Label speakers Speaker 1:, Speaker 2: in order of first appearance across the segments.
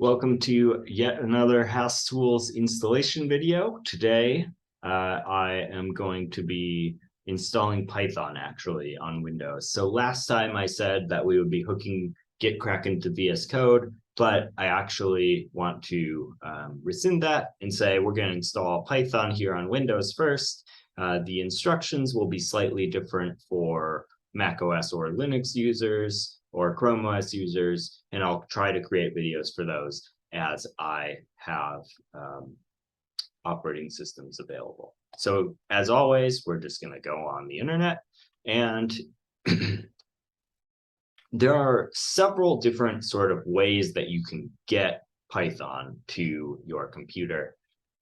Speaker 1: Welcome to yet another House Tools installation video. Today, I am going to be installing Python actually on Windows. So last time I said that we would be hooking Gitkraken to VS Code, but I actually want to rescind that and say we're going to install Python here on Windows first. The instructions will be slightly different for macOS or Linux users or Chrome OS users, and I'll try to create videos for those as I have operating systems available. So as always, we're just going to go on the internet, and there are several different sort of ways that you can get Python to your computer.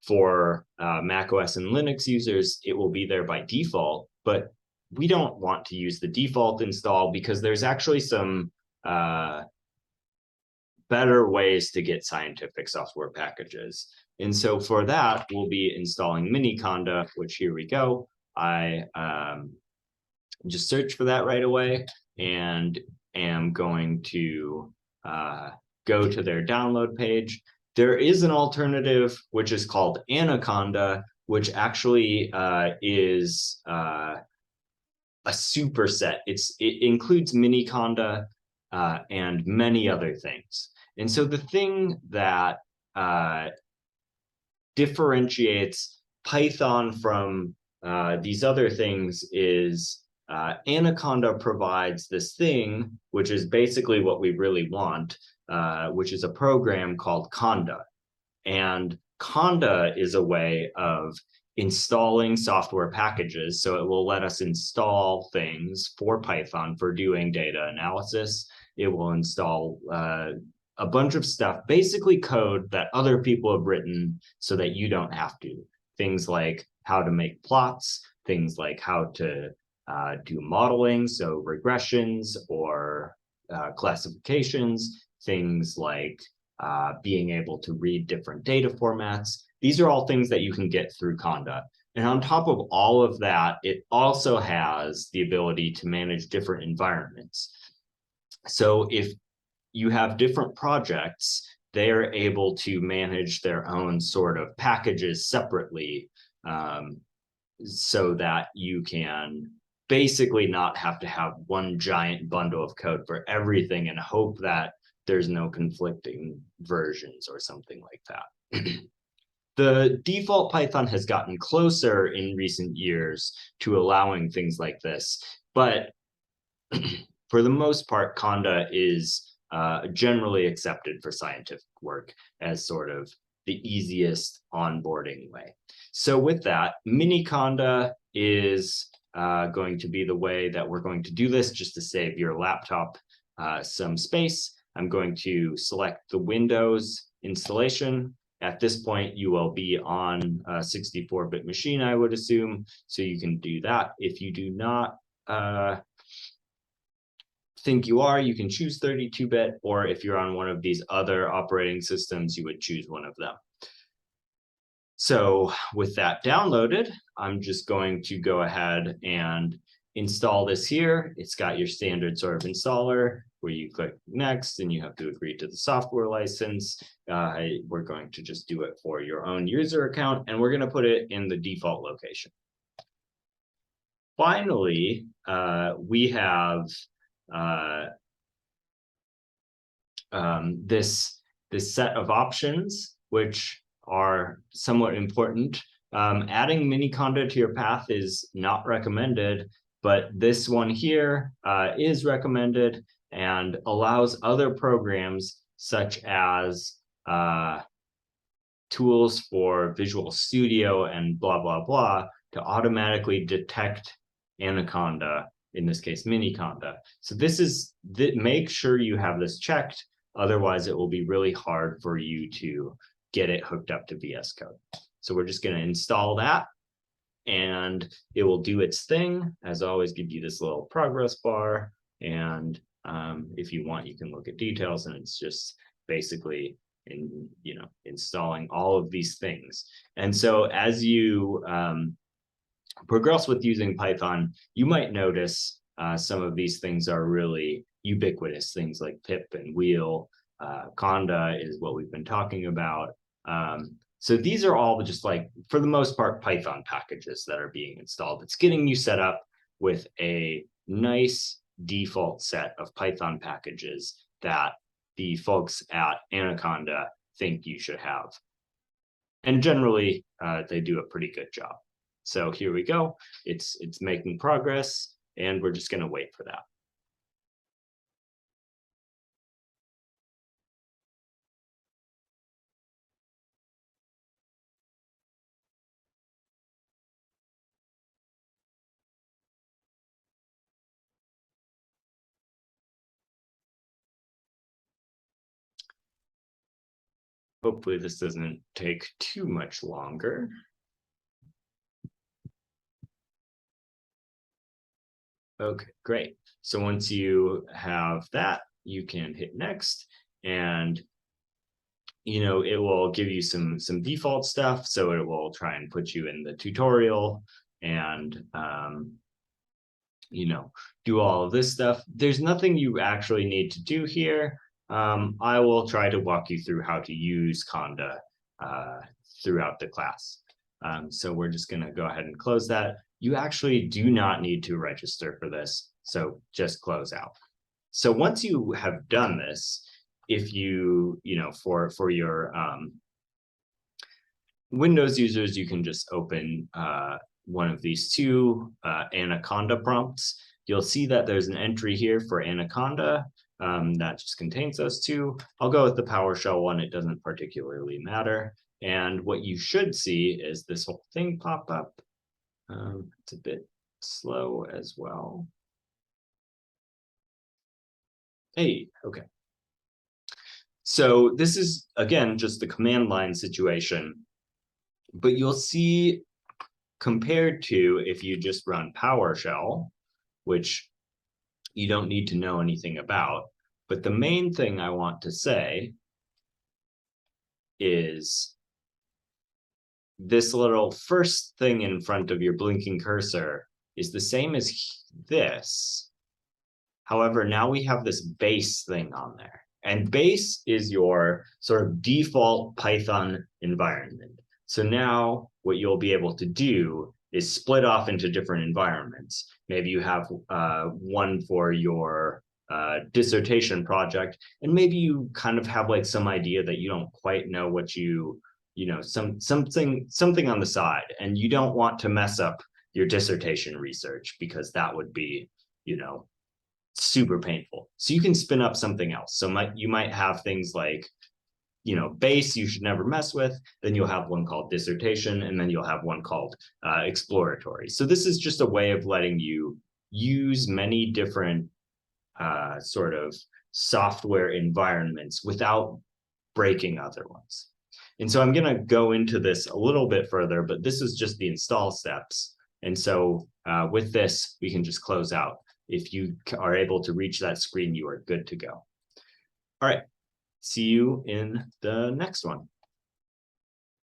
Speaker 1: For macOS and Linux users, it will be there by default, but we don't want to use the default install because there's actually some better ways to get scientific software packages. And so for that, we'll be installing Miniconda, which here we go. I just search for that right away and am going to go to their download page. There is an alternative, which is called Anaconda, which actually is a superset. It includes Miniconda and many other things. And so the thing that differentiates Python from these other things is Anaconda provides this thing, which is basically what we really want, which is a program called Conda. And Conda is a way of installing software packages. So it will let us install things for Python for doing data analysis. It will install a bunch of stuff, basically code that other people have written so that you don't have to. Things like how to make plots, things like how to do modeling, so regressions or classifications, things like being able to read different data formats. These are all things that you can get through Conda. And on top of all of that, it also has the ability to manage different environments. So if you have different projects, they're able to manage their own sort of packages separately, so that you can basically not have to have one giant bundle of code for everything and hope that there's no conflicting versions or something like that. The default Python has gotten closer in recent years to allowing things like this, but for the most part, Conda is generally accepted for scientific work as sort of the easiest onboarding way. So with that, Miniconda is going to be the way that we're going to do this, just to save your laptop some space. I'm going to select the Windows installation. At this point, you will be on a 64-bit machine, I would assume, so you can do that. If you do not think you are, you can choose 32-bit, or if you're on one of these other operating systems, you would choose one of them. So with that downloaded, I'm just going to go ahead and install this here. It's got your standard sort of installer where you click next and you have to agree to the software license. We're going to just do it for your own user account, and we're going to put it in the default location. Finally, we have this set of options, which are somewhat important. Adding Miniconda to your path is not recommended, but this one here is recommended and allows other programs such as tools for Visual Studio and blah, blah, blah to automatically detect Anaconda, in this case, Miniconda. So this is, make sure you have this checked, otherwise it will be really hard for you to get it hooked up to VS Code. So we're just going to install that, and it will do its thing. As always, give you this little progress bar, and if you want, you can look at details, and it's just basically installing all of these things. And so as you progress with using Python, you might notice some of these things are really ubiquitous, things like pip and wheel Conda is what we've been talking about. So these are all just like, for the most part, Python packages that are being installed. It's getting you set up with a nice default set of Python packages that the folks at Anaconda think you should have. And generally, they do a pretty good job. So here we go. It's making progress, and we're just going to wait for that. Hopefully this doesn't take too much longer. Okay, great. So once you have that, you can hit next, and it will give you some default stuff. So it will try and put you in the tutorial and do all of this stuff. There's nothing you actually need to do here. I will try to walk you through how to use Conda throughout the class. So we're just going to go ahead and close that. You actually do not need to register for this, so just close out. So once you have done this, if for your Windows users, you can just open one of these two Anaconda prompts. You'll see that there's an entry here for Anaconda that just contains those two. I'll go with the PowerShell one. It doesn't particularly matter. And what you should see is this whole thing pop up. It's a bit slow as well. Hey, okay. So this is, again, just the command line situation. But you'll see, compared to if you just run PowerShell, which you don't need to know anything about. But the main thing I want to say is this little first thing in front of your blinking cursor is the same as this. However, now we have this base thing on there. And base is your sort of default Python environment. So now what you'll be able to do is split off into different environments. Maybe you have one for your dissertation project, and maybe you kind of have like some idea that you don't quite know what something on the side, and you don't want to mess up your dissertation research because that would be, super painful. So you can spin up something else. So you might have things like, base you should never mess with. Then you'll have one called dissertation, and then you'll have one called exploratory. So this is just a way of letting you use many different sort of software environments without breaking other ones. And so I'm going to go into this a little bit further, but this is just the install steps. And so with this, we can just close out. If you are able to reach that screen, you are good to go. All right. See you in the next one.